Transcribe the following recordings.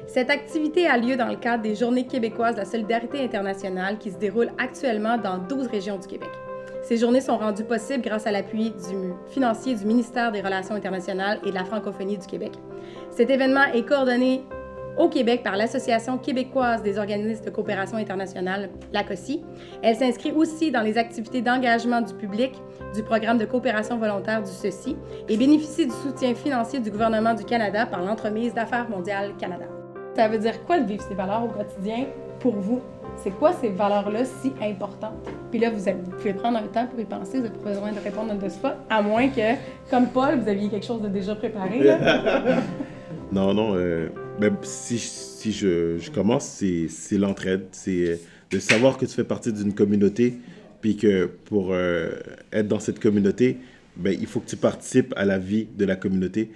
Cette activité a lieu dans le cadre des Journées québécoises de la solidarité internationale qui se déroulent actuellement dans 12 régions du Québec. Ces journées sont rendues possibles grâce à l'appui financier du ministère des Relations internationales et de la francophonie du Québec. Cet événement est coordonné au Québec par l'Association québécoise des organismes de coopération internationale, l'ACOSI. Elle s'inscrit aussi dans les activités d'engagement du public du programme de coopération volontaire du CECI et bénéficie du soutien financier du gouvernement du Canada par l'entremise d'Affaires mondiales Canada. Ça veut dire quoi de vivre ces valeurs au quotidien pour vous? C'est quoi ces valeurs-là si importantes? Puis là, vous pouvez prendre un temps pour y penser, vous n'avez pas besoin de répondre de spot, à moins que, comme Paul, vous aviez quelque chose de déjà préparé. Là. Non, ben, si je commence, c'est l'entraide, c'est de savoir que tu fais partie d'une communauté, puis que pour être dans cette communauté, ben, il faut que tu participes à la vie de la communauté.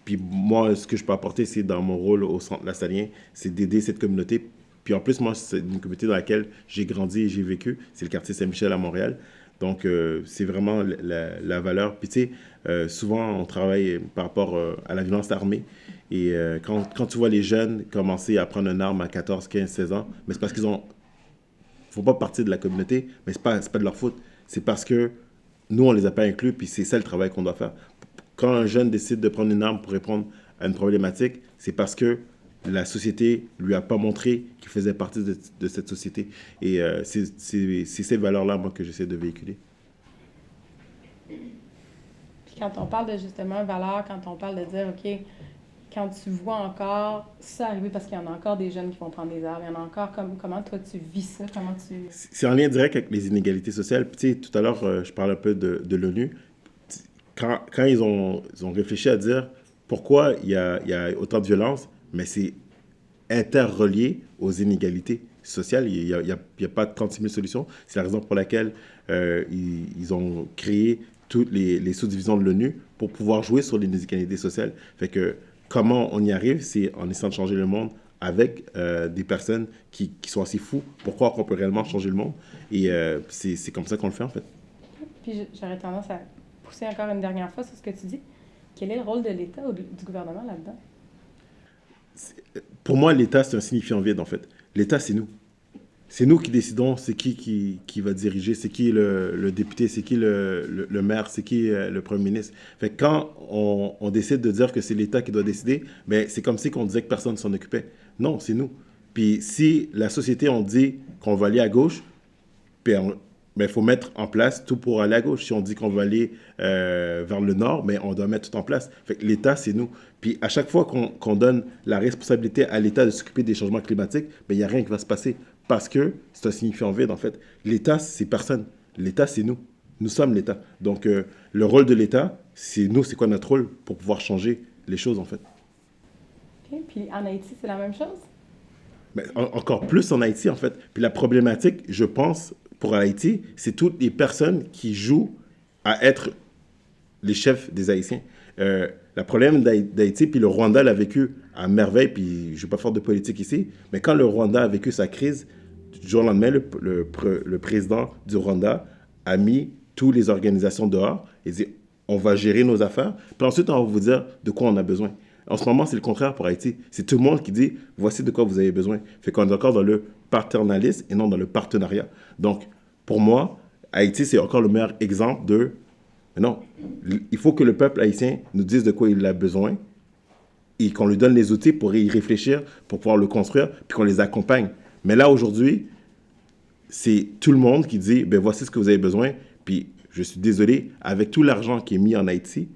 Puis moi, ce que je peux apporter, c'est dans mon rôle au Centre Lassalien, c'est d'aider cette communauté. Puis en plus, moi, c'est une communauté dans laquelle j'ai grandi et j'ai vécu. C'est le quartier Saint-Michel à Montréal. Donc, c'est vraiment la valeur. Puis tu sais, souvent, on travaille par rapport à la violence armée. Et quand tu vois les jeunes commencer à prendre une arme à 14, 15, 16 ans, mais c'est parce qu'ils font pas partie de la communauté, mais c'est pas de leur faute. C'est parce que nous, on les a pas inclus, puis c'est ça le travail qu'on doit faire. Quand un jeune décide de prendre une arme pour répondre à une problématique, c'est parce que la société lui a pas montré qu'il faisait partie de cette société. Et c'est ces valeurs-là, moi, que j'essaie de véhiculer. Puis quand on parle de justement valeurs, quand on parle de dire, OK, quand tu vois encore ça arriver, parce qu'il y en a encore des jeunes qui vont prendre des armes, il y en a encore, comment toi tu vis ça? Comment tu... C'est en lien direct avec les inégalités sociales. Puis, tu sais, tout à l'heure, je parlais un peu de l'ONU. Quand ils ont réfléchi à dire pourquoi il y a autant de violence, mais c'est interrelié aux inégalités sociales. Il n'y a pas 36 000 solutions. C'est la raison pour laquelle ils ont créé toutes les sous-divisions de l'ONU pour pouvoir jouer sur les inégalités sociales. Fait que comment on y arrive, c'est en essayant de changer le monde avec des personnes qui sont assez fous pour croire qu'on peut réellement changer le monde. Et c'est comme ça qu'on le fait, en fait. Puis j'aurais tendance à pousser encore une dernière fois sur ce que tu dis. Quel est le rôle de l'État ou du gouvernement là-dedans? Pour moi, l'État, c'est un signifiant vide, en fait. L'État, c'est nous. C'est nous qui décidons c'est qui va diriger, c'est qui le député, c'est qui le maire, c'est qui le premier ministre. Fait que quand on décide de dire que c'est l'État qui doit décider, ben, c'est comme si on disait que personne ne s'en occupait. Non, c'est nous. Puis si la société, on dit qu'on va aller à gauche, puis il faut mettre en place tout pour aller à gauche. Si on dit qu'on va aller vers le nord, mais on doit mettre tout en place. Fait que l'État, c'est nous. Puis à chaque fois qu'on donne la responsabilité à l'État de s'occuper des changements climatiques, il n'y a rien qui va se passer. Parce que c'est un signifiant vide, en fait. L'État, c'est personne. L'État, c'est nous. Nous sommes l'État. Donc, le rôle de l'État, c'est nous, c'est quoi notre rôle pour pouvoir changer les choses, en fait. OK. Puis en Haïti, c'est la même chose? Mais encore plus en Haïti, en fait. Puis la problématique, je pense, pour Haïti, c'est toutes les personnes qui jouent à être les chefs des Haïtiens. Le problème d'Haïti, puis le Rwanda l'a vécu à merveille, puis je ne vais pas faire de politique ici, mais quand le Rwanda a vécu sa crise, du jour au lendemain, le président du Rwanda a mis toutes les organisations dehors et dit on va gérer nos affaires, puis ensuite on va vous dire de quoi on a besoin. En ce moment, c'est le contraire pour Haïti. C'est tout le monde qui dit voici de quoi vous avez besoin. Fait qu'on est encore dans le paternalisme et non dans le partenariat. Donc, pour moi, Haïti, c'est encore le meilleur exemple de non, il faut que le peuple haïtien nous dise de quoi il a besoin et qu'on lui donne les outils pour y réfléchir, pour pouvoir le construire, puis qu'on les accompagne. Mais là, aujourd'hui, c'est tout le monde qui dit, ben voici ce que vous avez besoin, puis je suis désolé, avec tout l'argent qui est mis en Haïti,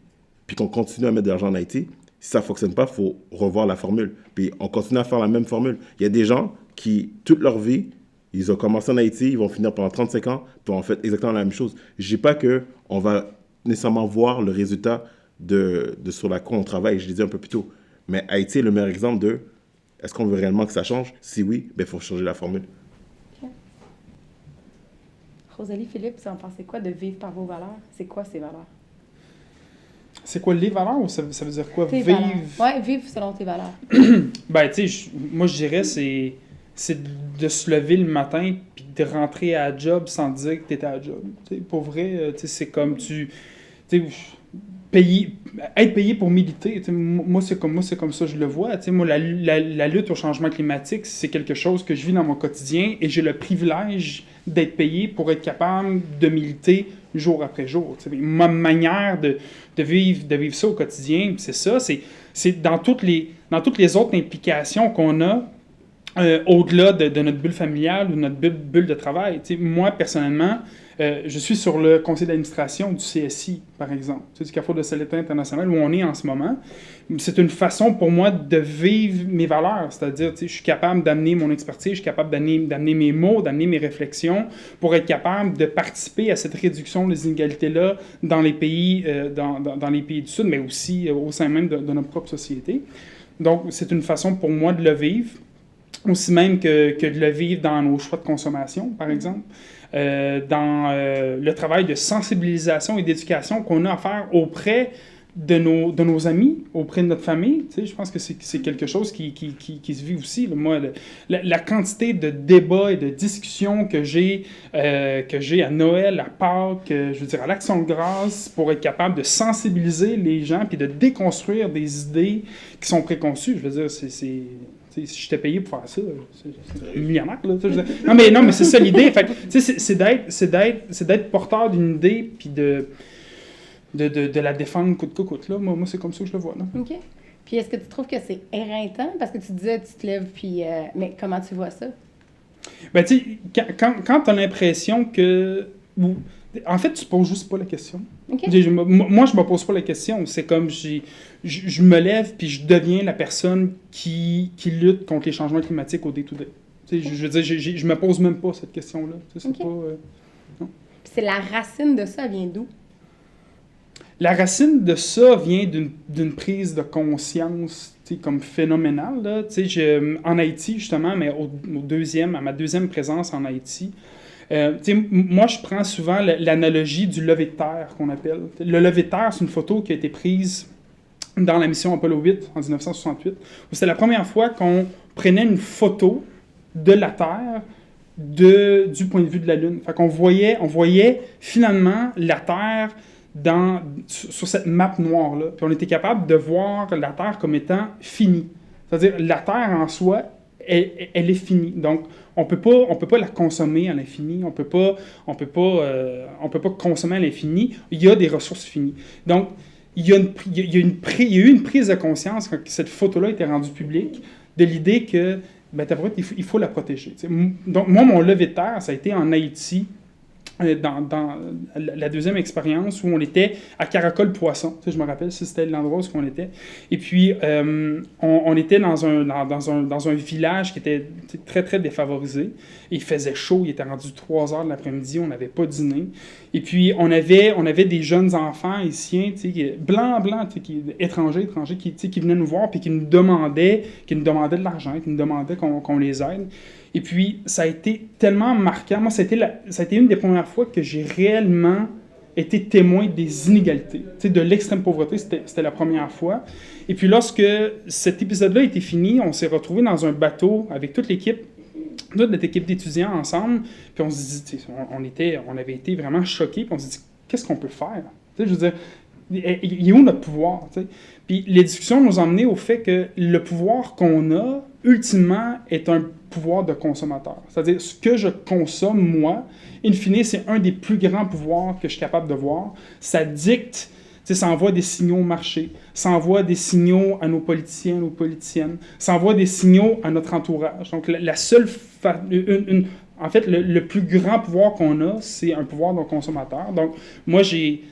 puis qu'on continue à mettre de l'argent en Haïti, si ça ne fonctionne pas, il faut revoir la formule. Puis on continue à faire la même formule. Il y a des gens qui, toute leur vie, ils ont commencé en Haïti, ils vont finir pendant 35 ans, puis on fait exactement la même chose. Je ne dis pas qu'on va nécessairement voir le résultat de sur la quoi on travaille, je l'ai dit un peu plus tôt. Mais Haïti est le meilleur exemple de est-ce qu'on veut réellement que ça change? Si oui, il faut changer la formule. Okay. Rosalie, Philippe, vous en pensez quoi de vivre par vos valeurs? C'est quoi ces valeurs? C'est quoi les valeurs ou ça veut dire quoi? Tes vivre? Oui, vivre selon tes valeurs. Ben, tu sais, moi, je dirais, c'est de se lever le matin puis de rentrer à la job sans dire que tu étais à la job. T'sais, pour vrai, c'est comme tu... être payé pour militer. Moi, c'est comme ça que je le vois. Moi, la lutte au changement climatique, c'est quelque chose que je vis dans mon quotidien et j'ai le privilège d'être payé pour être capable de militer jour après jour. Ma manière de vivre ça au quotidien, c'est ça. C'est dans toutes les autres implications qu'on a au-delà de notre bulle familiale ou notre bulle de travail. Moi, personnellement, je suis sur le conseil d'administration du CSI, par exemple, du Carrefour de Solidarité internationale, où on est en ce moment. C'est une façon pour moi de vivre mes valeurs, c'est-à-dire, je suis capable d'amener mon expertise, je suis capable d'amener mes mots, d'amener mes réflexions pour être capable de participer à cette réduction des inégalités-là dans les pays, dans les pays du Sud, mais aussi au sein même de notre propre société. Donc, c'est une façon pour moi de le vivre, aussi même que de le vivre dans nos choix de consommation, par exemple. Dans le travail de sensibilisation et d'éducation qu'on a à faire auprès de nos amis, auprès de notre famille. Je pense que c'est quelque chose qui se vit aussi. Là. Moi, la quantité de débats et de discussions que j'ai à Noël, à Pâques, je veux dire, à l'Action de grâce, pour être capable de sensibiliser les gens puis de déconstruire des idées qui sont préconçues. Je veux dire, si j'étais payé pour faire ça, c'est millionnaire, là. Non, mais c'est ça l'idée. Fait, c'est d'être porteur d'une idée puis de la défendre coûte que coûte. Là. Moi, c'est comme ça que je le vois. Là. OK. Puis est-ce que tu trouves que c'est éreintant? Parce que tu disais, tu te lèves, puis... mais comment tu vois ça? Ben, tu sais, quand tu as l'impression que... En fait, tu poses juste pas la question. Okay. Moi, je me pose pas la question. C'est comme je me lève puis je deviens la personne qui lutte contre les changements climatiques au day-to-day. Okay. Je veux dire, je me pose même pas cette question-là. C'est okay. Pas... non. C'est la racine de ça, vient d'où? La racine de ça vient d'une prise de conscience comme phénoménale. Là. En Haïti, justement, mais à ma deuxième présence en Haïti, moi, je prends souvent l'analogie du lever de terre qu'on appelle. Le lever de terre, c'est une photo qui a été prise dans la mission Apollo 8 en 1968. C'était la première fois qu'on prenait une photo de la Terre du point de vue de la Lune. Fait qu'on voyait finalement la Terre sur cette map noire-là. Puis on était capable de voir la Terre comme étant finie. C'est-à-dire, la Terre en soi, elle est finie. Donc, on peut pas la consommer à l'infini. On peut pas consommer à l'infini. Il y a des ressources finies. Donc, il y a eu une prise de conscience quand cette photo-là a été rendue publique de l'idée que, il faut la protéger. Donc, moi, mon lever de terre, ça a été en Haïti, dans la deuxième expérience où on était à Caracol-Poisson. Je me rappelle, c'était l'endroit où on était. Et puis, on était dans un village qui était très, très défavorisé. Il faisait chaud, il était rendu 3 heures de l'après-midi, on n'avait pas dîné. Et puis, on avait des jeunes enfants haïtiens, blancs, étrangers, qui venaient nous voir et qui nous demandaient de l'argent, qui nous demandaient qu'on les aide. Et puis, ça a été tellement marquant. Moi, ça a été une des premières fois que j'ai réellement été témoin des inégalités. De l'extrême pauvreté, c'était la première fois. Et puis, lorsque cet épisode-là était fini, on s'est retrouvés dans un bateau avec toute notre équipe d'étudiants ensemble. Puis on se dit, on avait été vraiment choqués. Puis on se dit, qu'est-ce qu'on peut faire? Je veux dire, il est où notre pouvoir? T'sais? Puis les discussions nous ont amené au fait que le pouvoir qu'on a, ultimement, est un pouvoir de consommateur. C'est-à-dire, ce que je consomme, moi, in fine, c'est un des plus grands pouvoirs que je suis capable de voir. Ça dicte, ça envoie des signaux au marché, ça envoie des signaux à nos politiciens, nos politiciennes, ça envoie des signaux à notre entourage. Donc, la seule... En fait, le plus grand pouvoir qu'on a, c'est un pouvoir de consommateur. Donc, moi,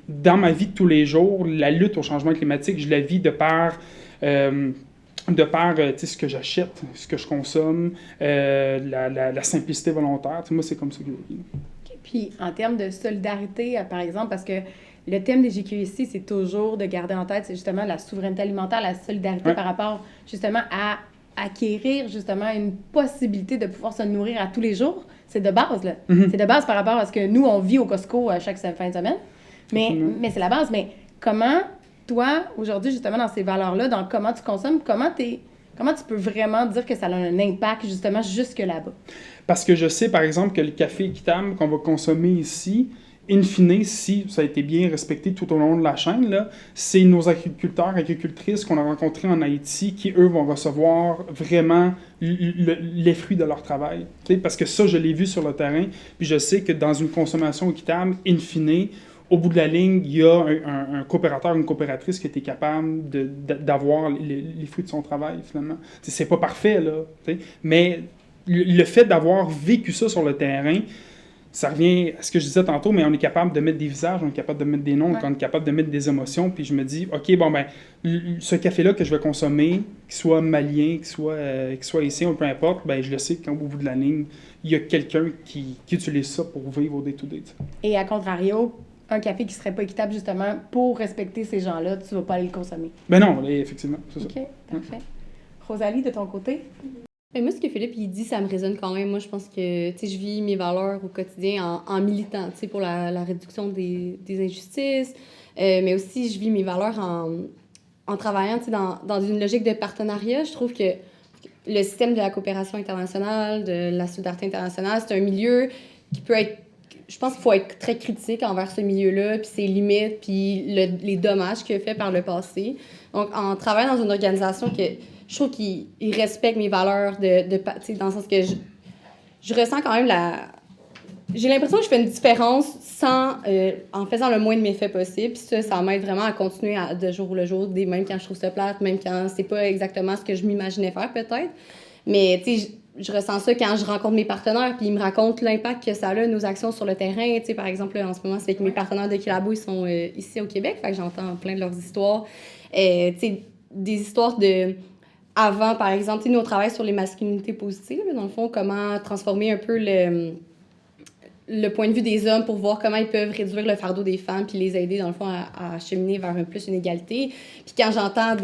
dans ma vie de tous les jours, la lutte au changement climatique, je la vis de par ce que j'achète, ce que je consomme, la simplicité volontaire. Moi, c'est comme ça que je le vis. Okay. Puis, en termes de solidarité, par exemple, parce que le thème des GQIC, c'est toujours de garder en tête, c'est justement la souveraineté alimentaire, la solidarité par rapport, justement, à acquérir, justement, une possibilité de pouvoir se nourrir à tous les jours. C'est de base, là. Mm-hmm. C'est de base par rapport à ce que nous, on vit au Costco chaque fin de semaine. Mais c'est la base. Mais comment, toi, aujourd'hui, justement, dans ces valeurs-là, dans comment tu consommes, comment tu peux vraiment dire que ça a un impact, justement, jusque là-bas? Parce que je sais, par exemple, que le café équitable qu'on va consommer ici, in fine, si ça a été bien respecté tout au long de la chaîne, là, c'est nos agriculteurs, agricultrices qu'on a rencontrés en Haïti qui, eux, vont recevoir vraiment les fruits de leur travail. T'sais, parce que ça, je l'ai vu sur le terrain, puis je sais que dans une consommation équitable, in fine, au bout de la ligne, il y a un coopérateur, une coopératrice qui a été capable d'avoir les fruits de son travail, finalement. T'sais, c'est pas parfait, là, mais le fait d'avoir vécu ça sur le terrain, ça revient à ce que je disais tantôt, mais on est capable de mettre des visages, on est capable de mettre des noms, on est capable de mettre des émotions, puis je me dis, OK, bon, ben, ce café-là que je vais consommer, qu'il soit malien, qu'il soit ici, ou peu importe, ben, je le sais qu'au bout de la ligne, il y a quelqu'un qui utilise ça pour vivre au day-to-day. Et à contrario, un café qui serait pas équitable, justement, pour respecter ces gens-là, tu vas pas aller le consommer. Ben non, effectivement, c'est ça. OK, parfait. Rosalie, de ton côté? Mais moi, ce que Philippe il dit, ça me résonne quand même. Moi, je pense que je vis mes valeurs au quotidien en militant pour la réduction des injustices, mais aussi je vis mes valeurs en travaillant dans une logique de partenariat. Je trouve que le système de la coopération internationale, de la solidarité internationale, c'est un milieu qui peut être... Je pense qu'il faut être très critique envers ce milieu-là, puis ses limites, puis les dommages qu'il a fait par le passé. Donc, en travaillant dans une organisation que je trouve qu'il respecte mes valeurs dans le sens que je ressens quand même j'ai l'impression que je fais une différence en faisant le moins de méfaits possible. Puis ça m'aide vraiment à continuer de jour le jour, même quand je trouve ça plate, même quand c'est pas exactement ce que je m'imaginais faire peut-être. Mais tu sais, je ressens ça quand je rencontre mes partenaires, puis ils me racontent l'impact que ça a, nos actions sur le terrain. Tu sais, par exemple, là, en ce moment, c'est que mes partenaires de Kilabo, ils sont ici au Québec, fait que j'entends plein de leurs histoires. Tu sais, des histoires de... Avant, par exemple, tu sais, nous, on travaille sur les masculinités positives, dans le fond, comment transformer un peu le point de vue des hommes pour voir comment ils peuvent réduire le fardeau des femmes puis les aider, dans le fond, à cheminer vers plus une égalité. Puis quand j'entends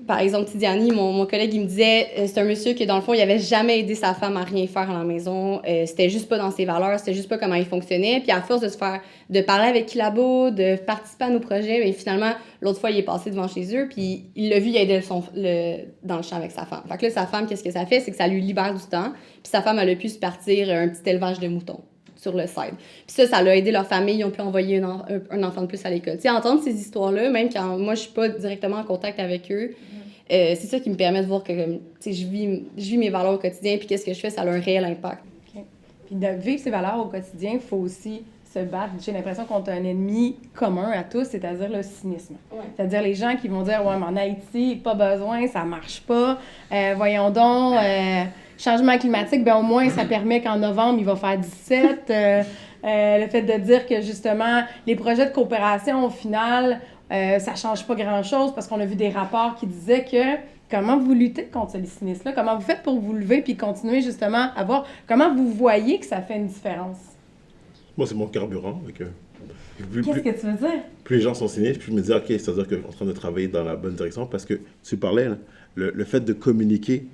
par exemple, Tidiane, mon collègue, il me disait, c'est un monsieur qui, dans le fond, il avait jamais aidé sa femme à rien faire à la maison. C'était juste pas dans ses valeurs, c'était juste pas comment il fonctionnait. Puis à force de parler avec Kilabo, de participer à nos projets, bien, finalement, l'autre fois, il est passé devant chez eux, puis il l'a vu, il aidait dans le champ avec sa femme. Fait que là, sa femme, qu'est-ce que ça fait? C'est que ça lui libère du temps. Puis sa femme, elle a pu se partir un petit élevage de moutons sur le side. Puis ça l'a aidé leur famille, ils ont pu envoyer un enfant de plus à l'école. Tu sais, entendre ces histoires-là, même quand moi, je suis pas directement en contact avec eux, c'est ça qui me permet de voir que je vis mes valeurs au quotidien, puis qu'est-ce que je fais, ça a un réel impact. Okay. Puis de vivre ces valeurs au quotidien, il faut aussi se battre. J'ai l'impression qu'on a un ennemi commun à tous, c'est-à-dire le cynisme. Ouais. C'est-à-dire les gens qui vont dire « Ouais, mais en Haïti, pas besoin, ça marche pas. Voyons donc, changement climatique, ben au moins, ça permet qu'en novembre, il va faire 17. Le fait de dire que, justement, les projets de coopération, au final, ça change pas grand-chose parce qu'on a vu des rapports qui disaient que comment vous luttez contre ce cynisme-là? Comment vous faites pour vous lever puis continuer, justement, à voir comment vous voyez que ça fait une différence? Moi, c'est mon carburant. Qu'est-ce que tu veux dire? Plus les gens sont cyniques, plus je me dis, OK, c'est-à-dire qu'on est en train de travailler dans la bonne direction parce que tu parlais, là, le fait de communiquer,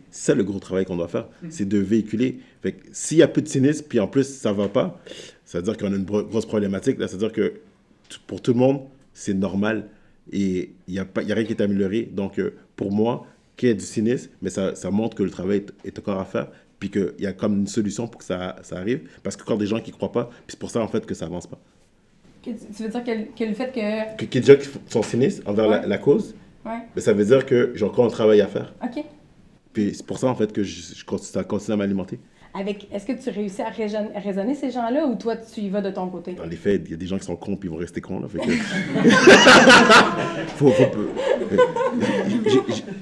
c'est le gros travail qu'on doit faire, c'est de véhiculer. Fait que s'il y a plus de cynisme, puis en plus, ça va pas, ça veut dire qu'on a une grosse problématique. Là, c'est-à-dire que pour tout le monde, c'est normal et il n'y a rien qui est amélioré. Donc, pour moi, qu'il y ait du cynisme, mais ça montre que le travail est encore à faire, puis qu'il y a comme une solution pour que ça arrive. Parce que quand des gens qui ne croient pas, puis c'est pour ça, en fait, que ça avance pas. Tu veux dire que le fait que... Qu'il y a des gens qui sont cynistes envers la cause, mais ça veut dire que j'ai encore un travail à faire. OK. Puis c'est pour ça, en fait, que je continue à m'alimenter. Est-ce que tu réussis à raisonner ces gens-là ou toi, tu y vas de ton côté? Dans les faits, il y a des gens qui sont cons puis ils vont rester cons. Là, fait que...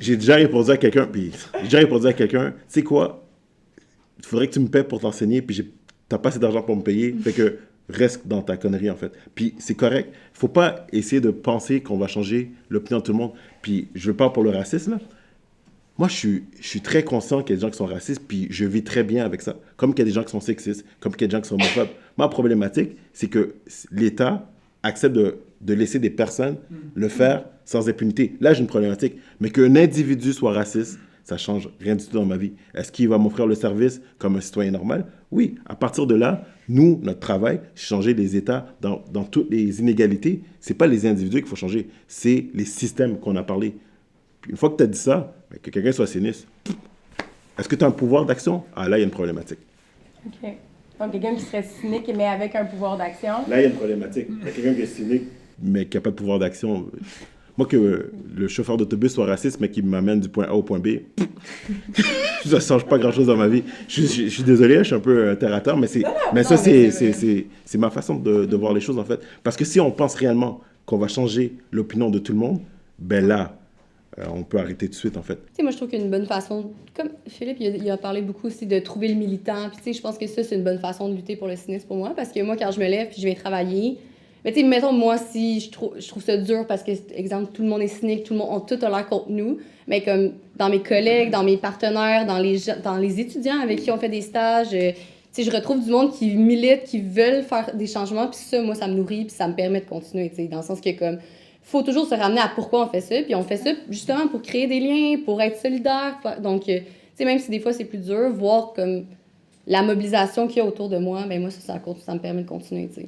J'ai déjà répondu à quelqu'un, tu sais quoi, il faudrait que tu me paies pour t'enseigner, puis t'as pas assez d'argent pour me payer, fait que reste dans ta connerie, en fait. Puis c'est correct. Faut pas essayer de penser qu'on va changer l'opinion de tout le monde. Puis je veux pas pour le racisme, là. Moi, je suis très conscient qu'il y a des gens qui sont racistes, puis je vis très bien avec ça. Comme qu'il y a des gens qui sont sexistes, comme qu'il y a des gens qui sont homophobes. Ma problématique, c'est que l'État accepte de laisser des personnes le faire sans impunité. Là, j'ai une problématique. Mais qu'un individu soit raciste, ça change rien du tout dans ma vie. Est-ce qu'il va m'offrir le service comme un citoyen normal? Oui. À partir de là, nous, notre travail, c'est changer les États dans toutes les inégalités. C'est pas les individus qu'il faut changer, c'est les systèmes qu'on a parlé. Puis une fois que tu as dit ça, que quelqu'un soit cynique, est-ce que tu as un pouvoir d'action? Ah là, il y a une problématique. OK. Donc, quelqu'un qui serait cynique, mais avec un pouvoir d'action. Là, il y a une problématique. Il y a quelqu'un qui est cynique, mais qui n'a pas de pouvoir d'action. Moi, que le chauffeur d'autobus soit raciste, mais qui m'amène du point A au point B, ça ne change pas grand-chose dans ma vie. Je suis désolé, je suis un peu terre à terre, mais c'est ma façon de voir les choses, en fait. Parce que si on pense réellement qu'on va changer l'opinion de tout le monde, ben là, on peut arrêter tout de suite, en fait. Tu sais, moi, je trouve qu'une bonne façon, comme Philippe, il a parlé beaucoup aussi de trouver le militant, puis tu sais, je pense que ça, c'est une bonne façon de lutter pour le cynisme pour moi, parce que moi, quand je me lève puis je vais travailler, mais tu sais, mettons, moi, si je trouve ça dur parce que, exemple, tout le monde est cynique, tout a l'air contre nous, mais comme dans mes collègues, dans mes partenaires, dans les étudiants avec qui on fait des stages, tu sais, je retrouve du monde qui milite, qui veulent faire des changements, puis ça, moi, ça me nourrit, puis ça me permet de continuer, tu sais, dans le sens que, comme, faut toujours se ramener à pourquoi on fait ça, puis on fait ça justement pour créer des liens, pour être solidaire, donc, tu sais, même si des fois c'est plus dur, voir comme la mobilisation qu'il y a autour de moi, ben moi, ça me permet de continuer, tu sais.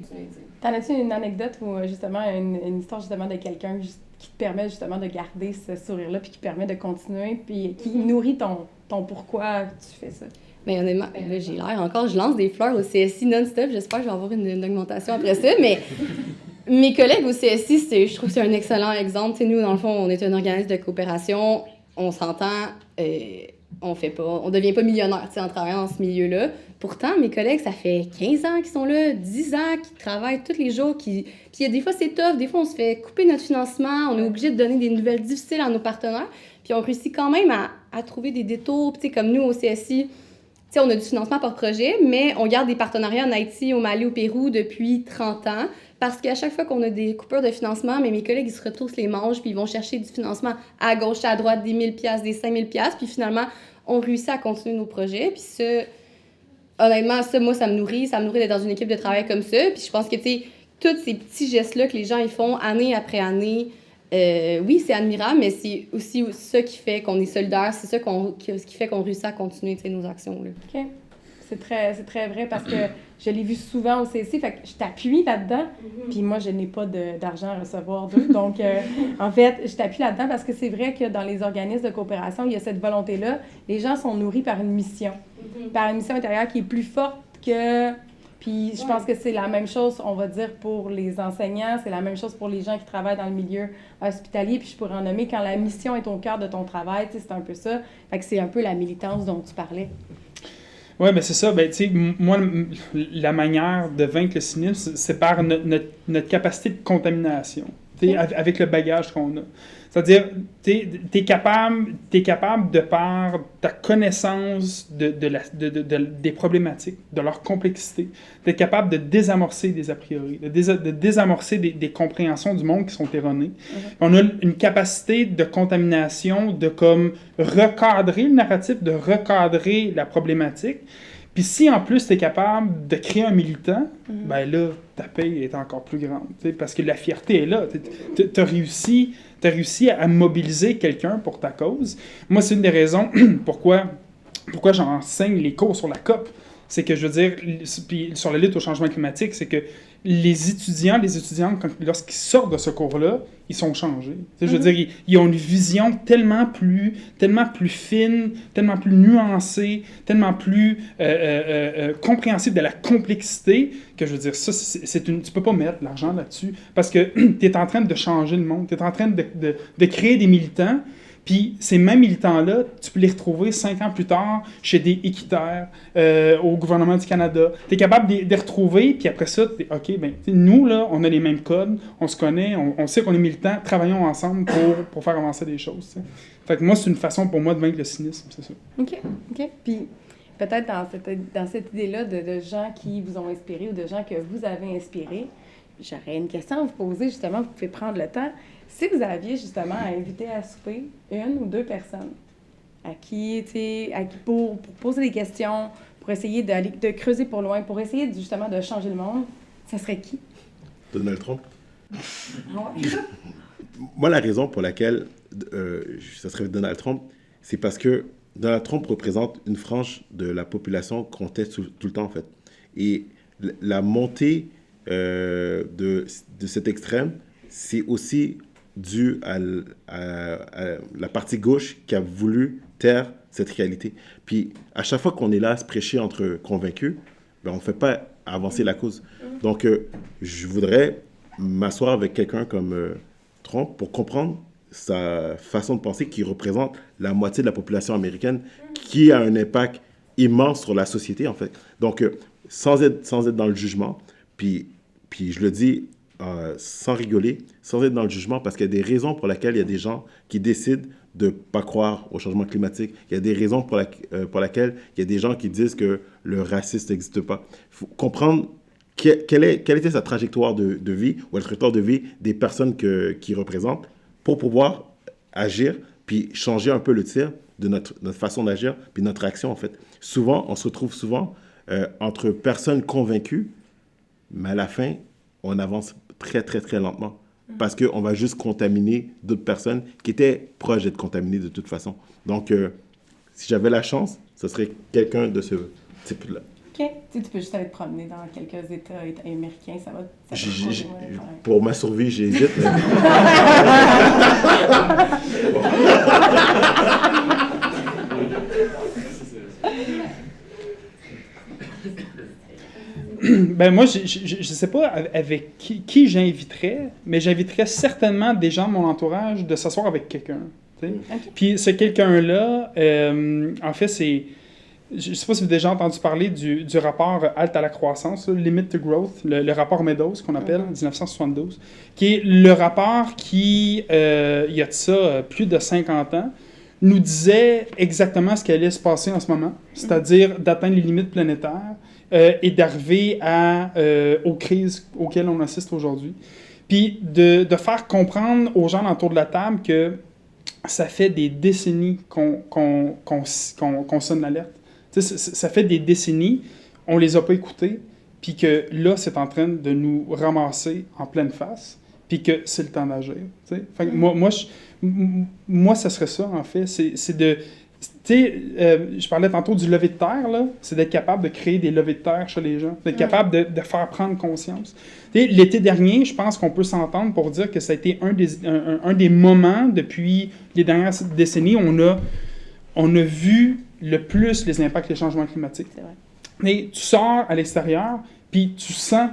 T'en as-tu une anecdote ou justement une histoire justement de quelqu'un qui te permet justement de garder ce sourire-là, puis qui permet de continuer, puis qui nourrit ton pourquoi tu fais ça? Mais honnêtement, là, j'ai l'air encore, je lance des fleurs au CSI non-stop, j'espère que je vais avoir une augmentation après ça, mais mes collègues au CSI, je trouve que c'est un excellent exemple. T'sais, nous, dans le fond, on est un organisme de coopération, on s'entend, on devient pas millionnaire en travaillant dans ce milieu-là. Pourtant, mes collègues, ça fait 15 ans qu'ils sont là, 10 ans qu'ils travaillent tous les jours. Puis des fois, c'est tough. Des fois, on se fait couper notre financement. On est obligé de donner des nouvelles difficiles à nos partenaires. Puis on réussit quand même à trouver des détours. Puis comme nous, au CSI, on a du financement par projet, mais on garde des partenariats en Haïti, au Mali, au Pérou depuis 30 ans. Parce qu'à chaque fois qu'on a des coupures de financement, mais mes collègues, ils se retroussent les manches, puis ils vont chercher du financement à gauche, à droite, des 1000 $, des 5000 $, puis finalement, on réussit à continuer nos projets. Puis ça, honnêtement, ça, moi, ça me nourrit d'être dans une équipe de travail comme ça. Puis je pense que, tu sais, tous ces petits gestes-là que les gens, ils font année après année, oui, c'est admirable, mais c'est aussi ça qui fait qu'on est solidaires, c'est ça qui fait qu'on réussit à continuer, tu sais, nos actions, là. OK. C'est très vrai parce que je l'ai vu souvent au CSI, fait que je t'appuie là-dedans, puis moi, je n'ai pas d'argent à recevoir d'eux. Donc, en fait, je t'appuie là-dedans parce que c'est vrai que dans les organismes de coopération, il y a cette volonté-là. Les gens sont nourris par une mission, par une mission intérieure qui est plus forte que... Puis je pense que c'est la même chose, on va dire, pour les enseignants, c'est la même chose pour les gens qui travaillent dans le milieu hospitalier, puis je pourrais en nommer quand la mission est au cœur de ton travail, tu sais, c'est un peu ça. Fait que c'est un peu la militance dont tu parlais. Oui, ben c'est ça. Ben, tu sais, moi, la manière de vaincre le cynisme, c'est par notre capacité de contamination, avec le bagage qu'on a. C'est-à-dire, t'es capable, de par ta connaissance des problématiques, de leur complexité, d'être capable de désamorcer des a priori, de désamorcer des compréhensions du monde qui sont erronées. On a une capacité de contamination, de comme recadrer le narratif, de recadrer la problématique. Puis si en plus tu es capable de créer un militant, ben là, ta paye est encore plus grande. Parce que la fierté est là. Tu as réussi à mobiliser quelqu'un pour ta cause. Moi, c'est une des raisons pourquoi j'enseigne les cours sur la COP. C'est que, je veux dire, puis sur la lutte au changement climatique, c'est que les étudiantes, lorsqu'ils sortent de ce cours-là, ils sont changés. Je veux dire, ils ont une vision tellement plus fine, tellement plus nuancée, tellement plus compréhensible de la complexité, que je veux dire, ça, tu peux pas mettre l'argent là-dessus, parce que tu es en train de changer le monde, tu es en train de créer des militants. Puis ces mêmes militants-là, tu peux les retrouver 5 ans plus tard chez des équitaires, au gouvernement du Canada. Tu es capable de les retrouver, puis après ça, OK, ben nous, là, on a les mêmes codes, on se connaît, on sait qu'on est militants, travaillons ensemble pour faire avancer des choses. T'sais. Fait que moi, c'est une façon pour moi de vaincre le cynisme, c'est ça. OK. Puis peut-être dans cette idée-là de gens qui vous ont inspiré ou de gens que vous avez inspirés, j'aurais une question à vous poser, justement, vous pouvez prendre le temps. Si vous aviez justement à inviter à souper 1 ou 2 personnes pour poser des questions, pour essayer de creuser pour loin, pour essayer justement de changer le monde, ça serait qui? Donald Trump. Moi, la raison pour laquelle ça serait Donald Trump, c'est parce que Donald Trump représente une frange de la population qu'on teste tout le temps, en fait. Et la montée de cet extrême, c'est aussi dû à la partie gauche qui a voulu taire cette réalité. Puis, à chaque fois qu'on est là à se prêcher entre convaincus, ben, on ne fait pas avancer la cause. Donc, je voudrais m'asseoir avec quelqu'un comme Trump pour comprendre sa façon de penser qui représente la moitié de la population américaine, qui a un impact immense sur la société, en fait. Donc, sans être dans le jugement, puis je le dis sans rigoler, sans être dans le jugement, parce qu'il y a des raisons pour lesquelles il y a des gens qui décident de ne pas croire au changement climatique. Il y a des raisons pour lesquelles il y a des gens qui disent que le racisme n'existe pas. Il faut comprendre quelle était sa trajectoire de vie ou la trajectoire de vie des personnes qu'il représente pour pouvoir agir puis changer un peu le tir de notre façon d'agir puis notre action, en fait. Souvent, on se retrouve entre personnes convaincues, mais à la fin, on avance très, très, très lentement parce qu'on va juste contaminer d'autres personnes qui étaient proches d'être contaminées de toute façon. Donc, si j'avais la chance, ce serait quelqu'un de ce type-là. OK. Tu peux juste aller te promener dans quelques États américains, ça va pour ma survie, j'hésite. Mais... Ben moi, je sais pas avec qui j'inviterais, mais j'inviterais certainement des gens de mon entourage de s'asseoir avec quelqu'un. Okay. Puis ce quelqu'un-là, en fait, c'est... Je sais pas si vous avez déjà entendu parler du rapport Halte à la croissance, Limit to Growth, le rapport Meadows qu'on appelle, 1972, qui est le rapport qui, il y a de ça plus de 50 ans, nous disait exactement ce qui allait se passer en ce moment, c'est-à-dire d'atteindre les limites planétaires, et d'arriver aux crises auxquelles on assiste aujourd'hui. Puis de faire comprendre aux gens autour de la table que ça fait des décennies qu'on sonne l'alerte. Ça fait des décennies, on les a pas écoutés, puis que là, c'est en train de nous ramasser en pleine face, puis que c'est le temps d'agir. Fait que moi, ça serait ça, en fait. C'est de... je parlais tantôt du lever de terre, là. C'est d'être capable de créer des levées de terre chez les gens, d'être capable de faire prendre conscience. L'été dernier, je pense qu'on peut s'entendre pour dire que ça a été un des moments depuis les dernières décennies où on a vu le plus les impacts des changements climatiques. C'est vrai. Mais tu sors à l'extérieur, puis tu sens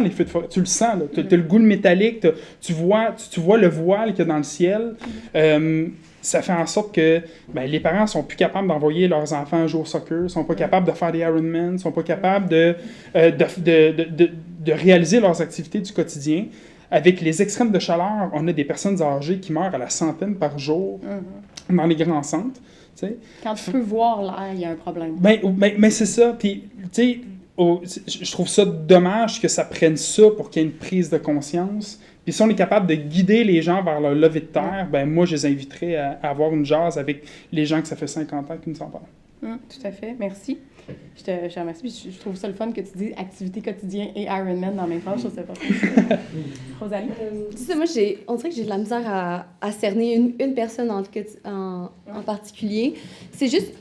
les feux de forêt, tu le sens, tu as le goût métallique, tu vois le voile qu'il y a dans le ciel. Ça fait en sorte que les parents sont plus capables d'envoyer leurs enfants jouer au soccer, sont pas capables de faire des Ironman, sont pas capables de réaliser leurs activités du quotidien. Avec les extrêmes de chaleur, on a des personnes âgées qui meurent à la centaine par jour dans les grands centres. T'sais. Quand tu peux voir l'air, il y a un problème. Mais c'est ça. Puis, tu sais, je trouve ça dommage que ça prenne ça pour qu'il y ait une prise de conscience. Puis si on est capable de guider les gens vers leur lever de terre, moi, je les inviterais à avoir une jase avec les gens que ça fait 50 ans qui nous en parlent. Tout à fait. Merci. Je te remercie. Puis je trouve ça le fun que tu dis activité quotidienne et Ironman dans la même phrase. Je trouve ça pas Rosalie? Moi, on dirait que j'ai de la misère à cerner une personne en particulier. C'est juste,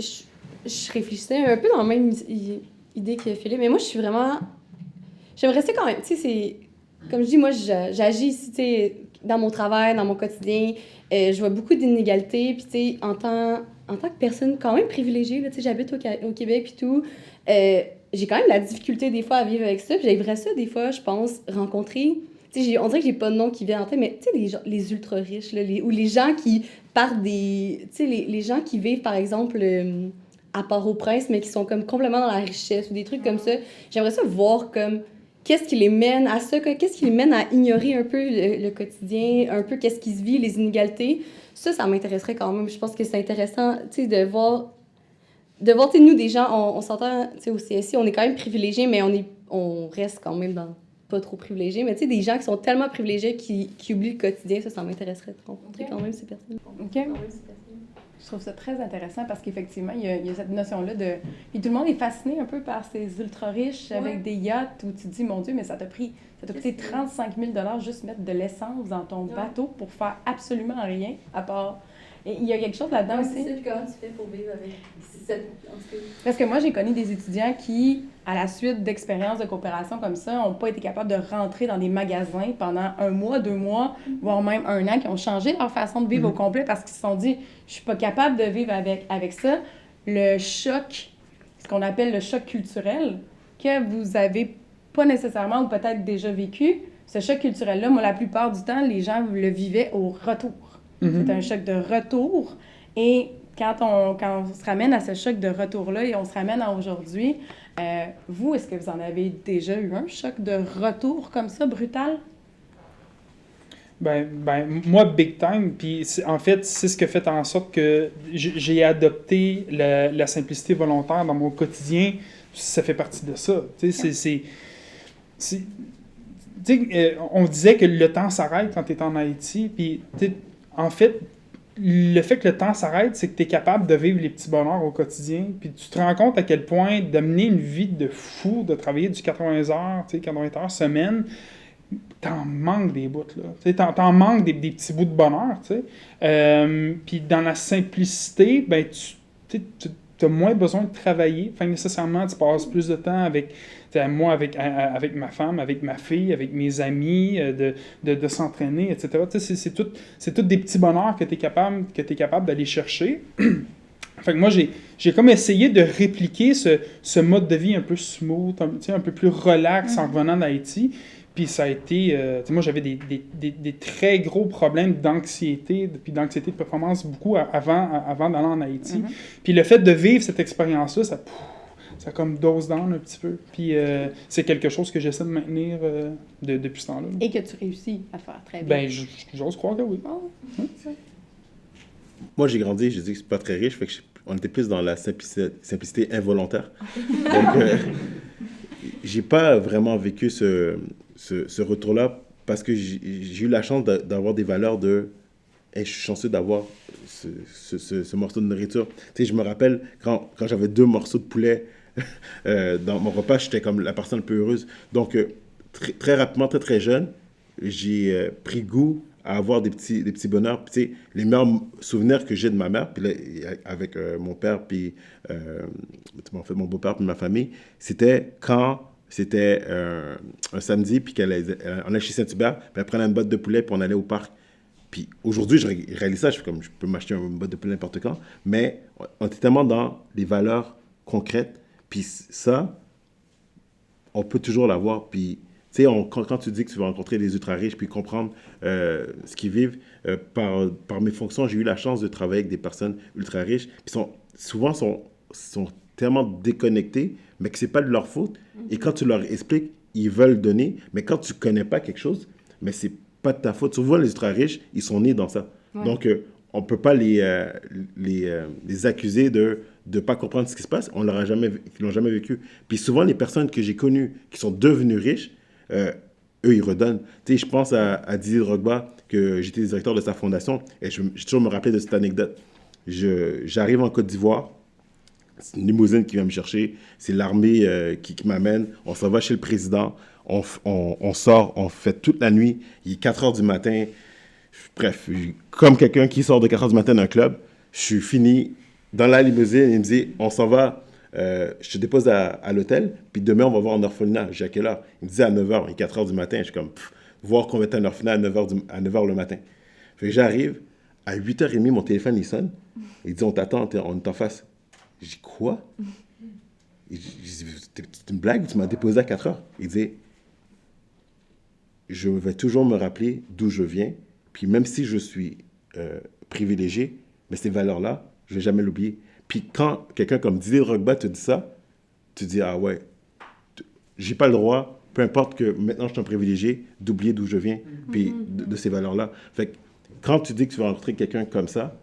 je réfléchissais un peu dans la même idée que Philippe, mais moi, je suis vraiment... J'aimerais ça quand même, tu sais, c'est... Comme je dis, moi, j'agis ici, tu sais, dans mon travail, dans mon quotidien. Je vois beaucoup d'inégalités, puis tu sais, en tant que personne quand même privilégiée, là, tu sais, j'habite au Québec puis tout, j'ai quand même la difficulté des fois à vivre avec ça, puis j'aimerais ça des fois, je pense, rencontrer, tu sais, on dirait que j'ai pas de nom qui vient en tête, mais tu sais, les ultra riches, là, ou les gens qui partent tu sais, les gens qui vivent, par exemple, à Port-au-Prince, mais qui sont comme complètement dans la richesse, ou des trucs comme ça, j'aimerais ça voir comme... Qu'est-ce qui les mène à ça? Qu'est-ce qui les mène à ignorer un peu le quotidien, un peu qu'est-ce qui se vit, les inégalités? Ça m'intéresserait quand même. Je pense que c'est intéressant, tu sais, de voir, tu sais, nous, des gens, on s'entend, tu sais, au CSI, on est quand même privilégiés, mais on reste quand même pas trop privilégiés. Mais tu sais, des gens qui sont tellement privilégiés qui oublient le quotidien, ça m'intéresserait de rencontrer quand même ces personnes. OK. Je trouve ça très intéressant parce qu'effectivement, il y a cette notion-là de... Puis tout le monde est fasciné un peu par ces ultra-riches avec des yachts où tu te dis, mon Dieu, mais ça t'a coûté 35 000 $ juste mettre de l'essence dans ton bateau pour faire absolument rien, à part... Et il y a quelque chose là-dedans aussi. C'est comment tu fais pour vivre avec Parce que moi, j'ai connu des étudiants qui, à la suite d'expériences de coopération comme ça, n'ont pas été capables de rentrer dans des magasins pendant 1 mois, 2 mois, voire même 1 an, qui ont changé leur façon de vivre au complet parce qu'ils se sont dit, je suis pas capable de vivre avec ça. Le choc, ce qu'on appelle le choc culturel, que vous avez pas nécessairement ou peut-être déjà vécu. Ce choc culturel-là, moi, la plupart du temps, les gens le vivaient au retour. C'est un choc de retour. Et quand on se ramène à ce choc de retour-là et on se ramène à aujourd'hui, vous, est-ce que vous en avez déjà eu un choc de retour comme ça, brutal? Ben, moi, big time. Puis, en fait, c'est ce qui a fait en sorte que j'ai adopté la simplicité volontaire dans mon quotidien. Ça fait partie de ça. Tu sais, on disait que le temps s'arrête quand tu es en Haïti. Puis, en fait, le fait que le temps s'arrête, c'est que tu es capable de vivre les petits bonheurs au quotidien. Puis, tu te rends compte à quel point de mener une vie de fou, de travailler du 80 heures, 80 heures semaine, t'en manques des bouts, là. T'en manques des petits bouts de bonheur, tu sais. Puis dans la simplicité, ben, tu as moins besoin de travailler. Enfin, nécessairement, tu passes plus de temps avec ma femme, avec ma fille, avec mes amis, de s'entraîner, etc. Tu sais, c'est tout des petits bonheurs que tu es capable d'aller chercher. Fait que moi, j'ai comme essayé de répliquer ce mode de vie un peu smooth, un peu plus relax en revenant d'Haïti. Puis ça a été... moi, j'avais des très gros problèmes d'anxiété, puis d'anxiété de performance beaucoup avant d'aller en Haïti. Puis le fait de vivre cette expérience-là, ça comme dose down un petit peu. Puis c'est quelque chose que j'essaie de maintenir depuis ce temps-là. Et que tu réussis à faire très bien. Ben, j'ose croire que oui. Oh. Moi, j'ai grandi, je dis que c'est pas très riche, fait que on était plus dans la simplicité involontaire. Donc, j'ai pas vraiment vécu ce retour-là parce que j'ai eu la chance d'avoir des valeurs de... Hey, je suis chanceux d'avoir ce morceau de nourriture. Tu sais, je me rappelle quand j'avais 2 morceaux de poulet dans mon repas, j'étais comme la personne la plus heureuse. Donc, très rapidement, très, très jeune, j'ai pris goût à avoir des petits bonheurs. Puis, tu sais, les meilleurs souvenirs que j'ai de ma mère, puis là, avec mon père, puis en fait, mon beau-père, puis ma famille, c'était quand c'était un samedi, puis on allait chez Saint-Hubert, puis elle prenait une botte de poulet, puis on allait au parc. Puis aujourd'hui, je réalise ça, je fais comme, je peux m'acheter une botte de poulet n'importe quand, mais on était tellement dans les valeurs concrètes, puis ça, on peut toujours l'avoir, puis tu sais, quand tu dis que tu vas rencontrer des ultra-riches puis comprendre ce qu'ils vivent, par mes fonctions, j'ai eu la chance de travailler avec des personnes ultra-riches, puis souvent sont tellement déconnectés, mais que c'est pas de leur faute. Et quand tu leur expliques, ils veulent donner, mais quand tu connais pas quelque chose, mais c'est pas de ta faute. Souvent, les ultra-riches, ils sont nés dans ça. Ouais. Donc, on peut pas les accuser de ne pas comprendre ce qui se passe. Ils l'ont jamais vécu. Puis souvent, les personnes que j'ai connues qui sont devenues riches, eux, ils redonnent. Tu sais, je pense à Didier Drogba, que j'étais directeur de sa fondation, et j'ai toujours me rappelé de cette anecdote. J'arrive en Côte d'Ivoire, c'est une limousine qui vient me chercher, c'est l'armée qui m'amène, on s'en va chez le président, on sort, on fait toute la nuit, il est 4 heures du matin, bref, comme quelqu'un qui sort de 4 heures du matin d'un club, je suis fini dans la limousine, il me dit, on s'en va, je te dépose à l'hôtel, puis demain, on va voir un orphelinat. J'ai à quelle heure? Il me disait à 9 h, il est 4 h du matin. Je suis comme, voir qu'on va être un orphelinat à 9 h le matin. Fait que j'arrive, à 8 h 30, mon téléphone, il sonne. Il dit, on t'attend, on est en face. Je dis, quoi? Il dit, c'est une blague, tu m'as déposé à 4 h. Il dit, je vais toujours me rappeler d'où je viens, puis même si je suis privilégié, mais ces valeurs-là, je ne vais jamais l'oublier. Puis quand quelqu'un comme Didier Drogba te dit ça, tu dis, ah ouais, j'ai pas le droit, peu importe que maintenant je suis un privilégié, d'oublier d'où je viens, puis de ces valeurs-là. Fait que quand tu dis que tu vas rencontrer quelqu'un comme ça,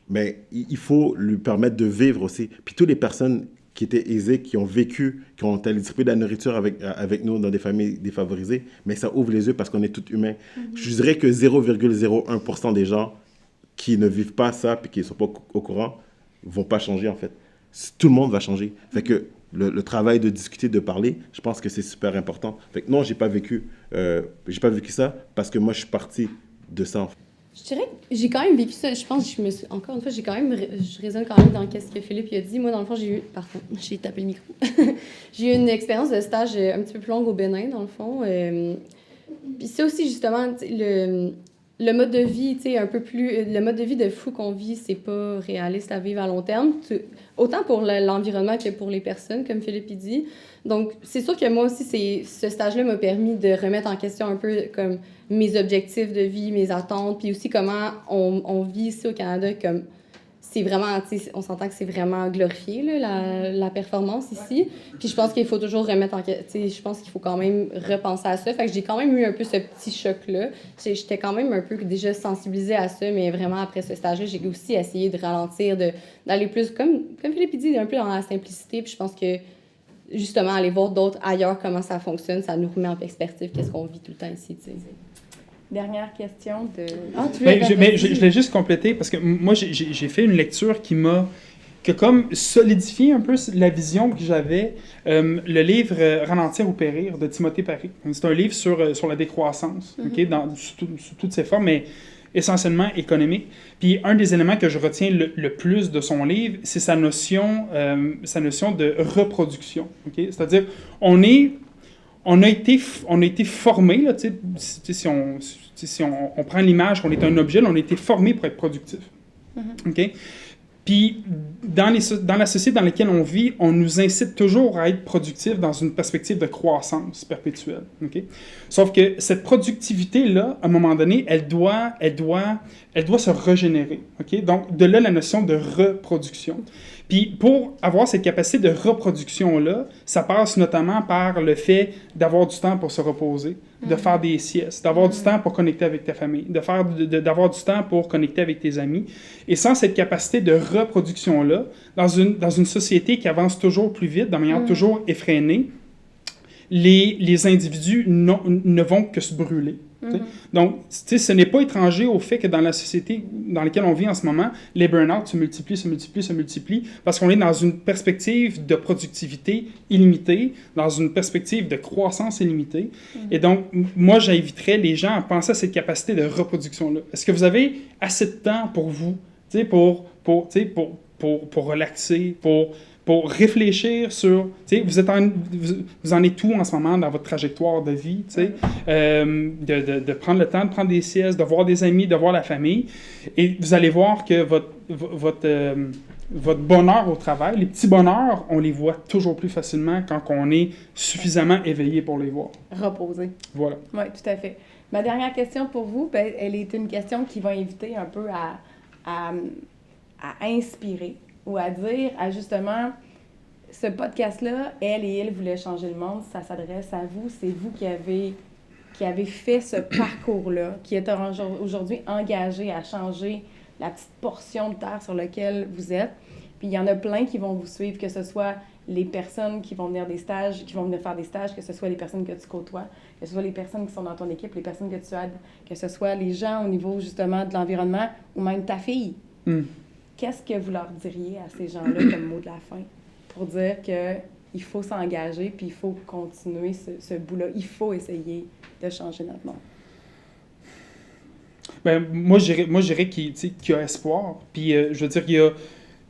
mais il faut lui permettre de vivre aussi. Puis toutes les personnes qui étaient aisées, qui ont vécu, qui ont allé distribuer de la nourriture avec nous dans des familles défavorisées, mais ça ouvre les yeux parce qu'on est tous humains. Je dirais que 0,01% des gens qui ne vivent pas ça puis qui ne sont pas au courant vont pas changer, en fait. Tout le monde va changer. Fait que le travail de discuter, de parler, je pense que c'est super important. Fait que non, j'ai pas vécu ça parce que moi, je suis parti de ça, en fait. Je dirais que j'ai quand même vécu ça. Je pense que encore une fois, je résonne quand même dans ce que Philippe a dit. Moi, dans le fond, j'ai tapé le micro. J'ai eu une expérience de stage un petit peu plus longue au Bénin, dans le fond. Puis c'est aussi, justement, le le mode de vie, tu sais, un peu plus... Le mode de vie de fou qu'on vit, c'est pas réaliste à vivre à long terme, autant pour l'environnement que pour les personnes, comme Philippe il dit. Donc, c'est sûr que moi aussi, ce stage-là m'a permis de remettre en question un peu comme mes objectifs de vie, mes attentes, puis aussi comment on vit ici au Canada, comme... C'est vraiment, tu sais, on s'entend que c'est vraiment glorifié, là, la performance ici. Puis je pense qu'il faut toujours remettre en question, tu sais, je pense qu'il faut quand même repenser à ça. Fait que j'ai quand même eu un peu ce petit choc-là. J'étais quand même un peu déjà sensibilisée à ça, mais vraiment après ce stage-là, j'ai aussi essayé de ralentir, d'aller plus, comme Philippe dit, un peu dans la simplicité. Puis je pense que, justement, aller voir d'autres ailleurs comment ça fonctionne, ça nous remet en perspective qu'est-ce qu'on vit tout le temps ici, tu sais. Dernière question de... Je l'ai juste complété parce que moi, j'ai fait une lecture qui a comme solidifié un peu la vision que j'avais. Le livre « Ralentir ou périr » de Timothée Paris. C'est un livre sur la décroissance, sous toutes ses formes, mais essentiellement économique. Puis un des éléments que je retiens le plus de son livre, c'est sa notion de reproduction. C'est-à-dire, on a été formé, là, si on prend l'image qu'on est un objet, là, on a été formé pour être productif. OK? Puis, dans la société dans laquelle on vit, on nous incite toujours à être productif dans une perspective de croissance perpétuelle. OK? Sauf que cette productivité-là, à un moment donné, elle doit se régénérer. OK? Donc, de là, la notion de reproduction. Puis, pour avoir cette capacité de reproduction-là, ça passe notamment par le fait d'avoir du temps pour se reposer, de faire des siestes, d'avoir du temps pour connecter avec ta famille, d'avoir du temps pour connecter avec tes amis. Et sans cette capacité de reproduction-là, dans une société qui avance toujours plus vite, de manière toujours effrénée, les individus ne vont que se brûler. Donc, ce n'est pas étranger au fait que dans la société dans laquelle on vit en ce moment, les burn-out se multiplient, parce qu'on est dans une perspective de productivité illimitée, dans une perspective de croissance illimitée. Et donc, moi, j'inviterais les gens à penser à cette capacité de reproduction-là. Est-ce que vous avez assez de temps pour vous, pour relaxer, pour réfléchir sur, vous en êtes où en ce moment dans votre trajectoire de vie, de prendre le temps de prendre des siestes, de voir des amis, de voir la famille, et vous allez voir que votre bonheur au travail, les petits bonheurs, on les voit toujours plus facilement quand on est suffisamment éveillé pour les voir. Reposer. Voilà. Oui, tout à fait. Ma dernière question pour vous, elle est une question qui va inviter un peu à inspirer ou à dire, justement, ce podcast-là, elle et il voulaient changer le monde, ça s'adresse à vous, c'est vous qui avez fait ce parcours-là, qui êtes aujourd'hui engagé à changer la petite portion de terre sur laquelle vous êtes. Puis il y en a plein qui vont vous suivre, que ce soit les personnes qui vont venir faire des stages, que ce soit les personnes que tu côtoies, que ce soit les personnes qui sont dans ton équipe, les personnes que tu aides, que ce soit les gens au niveau justement de l'environnement ou même ta fille. Qu'est-ce que vous leur diriez à ces gens-là comme mot de la fin pour dire qu'il faut s'engager puis il faut continuer ce bout-là, il faut essayer de changer notre monde? Ben, moi, je dirais qu'il y a espoir. Puis, je veux dire,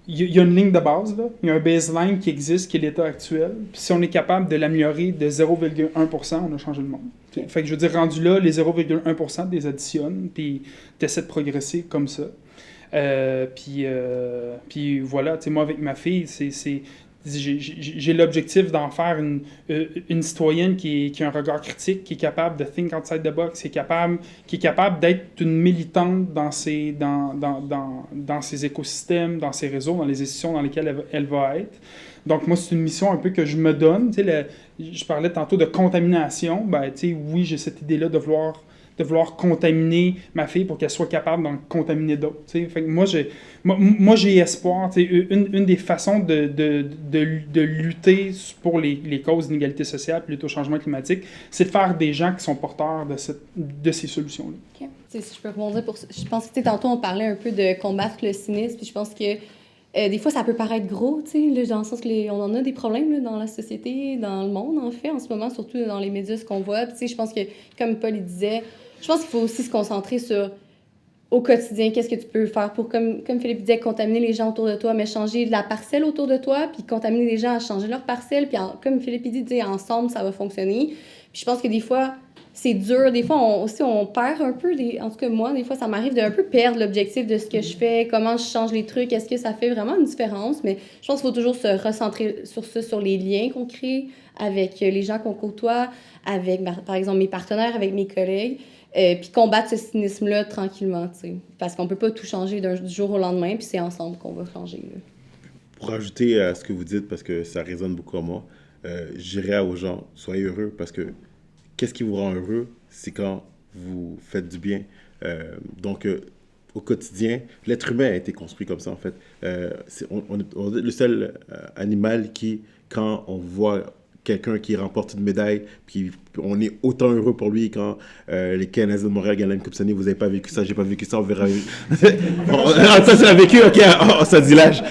il y a une ligne de base, là. Il y a un baseline qui existe, qui est l'état actuel. Puis, si on est capable de l'améliorer de 0,1%, on a changé le monde. Okay. Fait que, je veux dire, rendu là, les 0,1%, des additionnes, puis tu essaies de progresser comme ça. Puis voilà, tu sais, moi, avec ma fille, j'ai l'objectif d'en faire une citoyenne qui a un regard critique, qui est capable de think outside the box, qui est capable d'être une militante dans ses écosystèmes, dans ses réseaux, dans les institutions dans lesquelles elle va être. Donc, moi, c'est une mission un peu que je me donne. Tu sais, je parlais tantôt de contamination. Ben, tu sais, oui, j'ai cette idée-là de vouloir contaminer ma fille pour qu'elle soit capable d'en contaminer d'autres. Fait que moi, j'ai espoir. Une des façons de lutter pour les causes d'inégalité sociale et lutter au changement climatique, c'est de faire des gens qui sont porteurs de ces solutions-là. Okay. Si je peux rebondir pour ça, je pense que tantôt, on parlait un peu de combattre le cynisme, puis je pense que des fois, ça peut paraître gros, dans le sens qu'on en a des problèmes là, dans la société, dans le monde, en fait, en ce moment, surtout dans les médias, ce qu'on voit. Puis, je pense que, comme Paul il disait, je pense qu'il faut aussi se concentrer sur, au quotidien, qu'est-ce que tu peux faire pour, comme Philippe disait, contaminer les gens autour de toi, mais changer la parcelle autour de toi, puis contaminer les gens à changer leur parcelle. Puis, comme Philippe dit, ensemble, ça va fonctionner. Puis, je pense que des fois, c'est dur. Des fois, on perd un peu, en tout cas moi, des fois, ça m'arrive de un peu perdre l'objectif de ce que je fais, comment je change les trucs, est-ce que ça fait vraiment une différence? Mais je pense qu'il faut toujours se recentrer sur ça, sur les liens qu'on crée avec les gens qu'on côtoie, avec, par exemple, mes partenaires, avec mes collègues, puis combattre ce cynisme-là tranquillement, tu sais. Parce qu'on peut pas tout changer du jour au lendemain, puis c'est ensemble qu'on va changer, là. Pour ajouter à ce que vous dites, parce que ça résonne beaucoup en moi, je dirais aux gens, soyez heureux, parce que qu'est-ce qui vous rend heureux? C'est quand vous faites du bien. Donc, au quotidien, l'être humain a été construit comme ça, en fait. On est le seul animal qui, quand on voit quelqu'un qui remporte une médaille, puis on est autant heureux pour lui quand les Canadiens de Montréal gagnent la Coupe Stanley. Vous n'avez pas vécu ça, j'ai pas vécu ça, on verra. Ça, c'est vécu, ok, ça dit l'âge.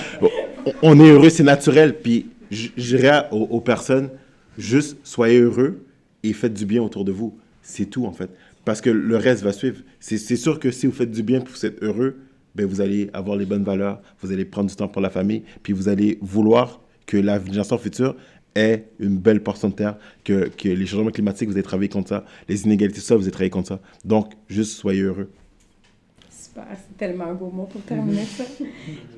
On est heureux, c'est naturel. Puis je dirais aux personnes, juste soyez heureux et faites du bien autour de vous. C'est tout, en fait. Parce que le reste va suivre. C'est sûr que si vous faites du bien et que vous êtes heureux, ben vous allez avoir les bonnes valeurs, vous allez prendre du temps pour la famille, puis vous allez vouloir que la génération future ait une belle portion de terre, que les changements climatiques, vous allez travailler contre ça, les inégalités, ça, vous allez travailler contre ça. Donc, juste soyez heureux. Super, c'est tellement un beau mot pour terminer ça.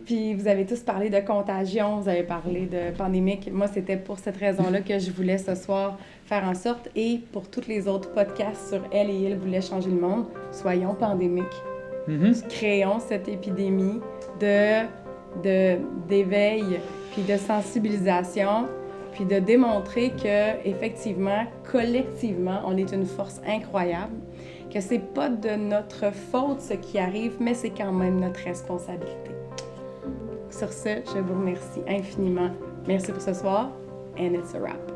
Puis vous avez tous parlé de contagion, vous avez parlé de pandémique. Moi, c'était pour cette raison-là que je voulais ce soir faire en sorte, et pour tous les autres podcasts sur Elle et Il voulaient changer le monde, soyons pandémiques. Créons cette épidémie d'éveil, puis de sensibilisation, puis de démontrer que effectivement, collectivement, on est une force incroyable, que c'est pas de notre faute ce qui arrive, mais c'est quand même notre responsabilité. Sur ce, je vous remercie infiniment. Merci pour ce soir, and it's a wrap.